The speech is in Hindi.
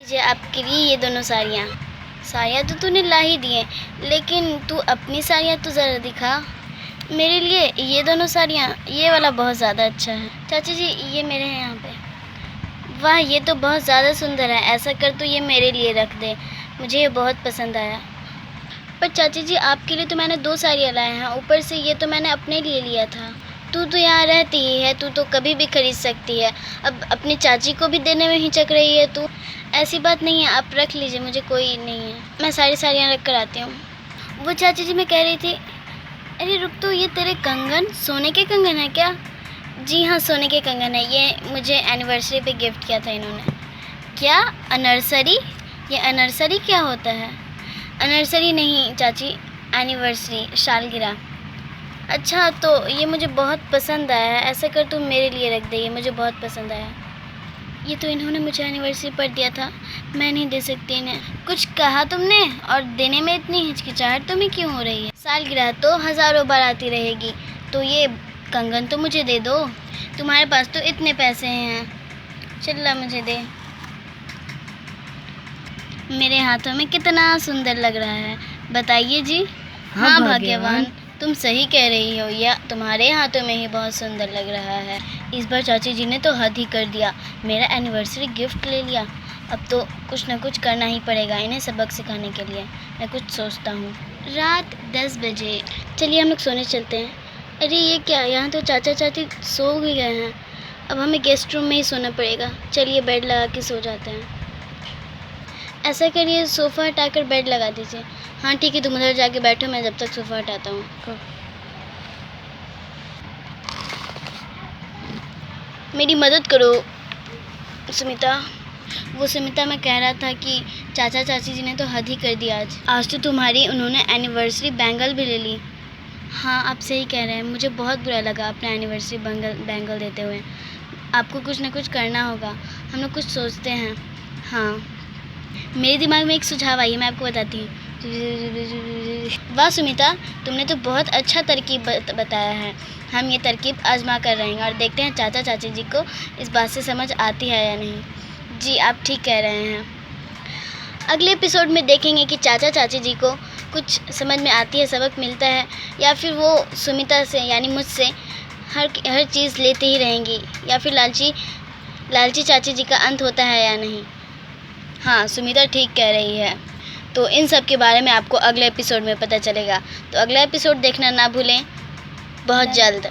जे आपके लिए ये दोनों साड़ियाँ। साड़ियाँ तो तूने ला ही दी हैं, लेकिन तू अपनी साड़ियाँ तो ज़रा दिखा। मेरे लिए ये दोनों साड़ियाँ, ये वाला बहुत ज़्यादा अच्छा है। चाची जी ये मेरे हैं यहाँ पे। वाह ये तो बहुत ज़्यादा सुंदर है, ऐसा कर तो ये मेरे लिए रख दे, मुझे ये बहुत पसंद आया। पर चाची जी आपके लिए तो मैंने 2 साड़ियाँ लाए हैं, ऊपर से ये तो मैंने अपने लिए लिया था। तू तो यहाँ रहती ही है, तू तो कभी भी खरीद सकती है। अब अपनी चाची को भी देने में हिचक रही है तू। ऐसी बात नहीं है, आप रख लीजिए, मुझे कोई नहीं है। मैं सारी साड़ियाँ रख कर आती हूँ। वो चाची जी मैं कह रही थी, अरे रुक तो, ये तेरे कंगन सोने के कंगन है क्या? जी हाँ सोने के कंगन है, ये मुझे एनिवर्सरी पे गिफ्ट किया था इन्होंने। क्या अनर्सरी? ये अनर्सरी क्या होता है? अनर्सरी नहीं चाची, एनिवर्सरी, सालगिरह। अच्छा तो ये मुझे बहुत पसंद आया है, ऐसा कर तुम मेरे लिए रख दे, ये मुझे बहुत पसंद आया। ये तो इन्होंने मुझे एनिवर्सरी पर दिया था, मैं नहीं दे सकती इन्हें। कुछ कहा तुमने और देने में इतनी हिचकिचाहट तुम्हें क्यों हो रही है? सालगिरह तो हज़ारों बार आती रहेगी, तो ये कंगन तो मुझे दे दो। तुम्हारे पास तो इतने पैसे हैं, चल्ला मुझे दे। मेरे हाथों में कितना सुंदर लग रहा है, बताइए जी। हाँ भाग्यवान, तुम सही कह रही हो, या तुम्हारे हाथों में ही बहुत सुंदर लग रहा है। इस बार चाची जी ने तो हद ही कर दिया, मेरा एनिवर्सरी गिफ्ट ले लिया। अब तो कुछ ना कुछ करना ही पड़ेगा इन्हें सबक सिखाने के लिए। मैं कुछ सोचता हूँ। रात 10 बजे, चलिए हम लोग सोने चलते हैं। अरे ये क्या, यहाँ तो चाचा चाची सो भी गए हैं, अब हमें गेस्ट रूम में ही सोना पड़ेगा। चलिए बेड लगा के सो जाते हैं। ऐसा करिए, सोफ़ा हटाकर बेड लगा दीजिए। हाँ ठीक है, तुम उधर जाके बैठो, मैं जब तक सोफ़ा हटाता हूँ। मेरी मदद करो सुमिता। वो सुमिता मैं कह रहा था कि चाचा चाची जी ने तो हद ही कर दिया आज तो तुम्हारी उन्होंने एनिवर्सरी बैंगल भी ले ली। हाँ आप सही कह रहे हैं, मुझे बहुत बुरा लगा अपना एनिवर्सरी बैंगल देते हुए। आपको कुछ ना कुछ करना होगा, हम लोग कुछ सोचते हैं। हाँ मेरे दिमाग में एक सुझाव आई है, मैं आपको बताती हूँ। वाह सुमिता, तुमने तो बहुत अच्छा तरकीब बताया है। हम ये तरकीब आजमा कर रहेंगे और देखते हैं चाचा चाची जी को इस बात से समझ आती है या नहीं। जी आप ठीक कह रहे हैं। अगले एपिसोड में देखेंगे कि चाचा चाची जी को कुछ समझ में आती है, सबक मिलता है, या फिर वो सुमिता से यानी मुझसे हर चीज़ लेते ही रहेंगी, या फिर लालची चाची जी का अंत होता है या नहीं। हाँ सुमिता ठीक कह रही है। तो इन सब के बारे में आपको अगले एपिसोड में पता चलेगा, तो अगला एपिसोड देखना ना भूलें बहुत जल्द।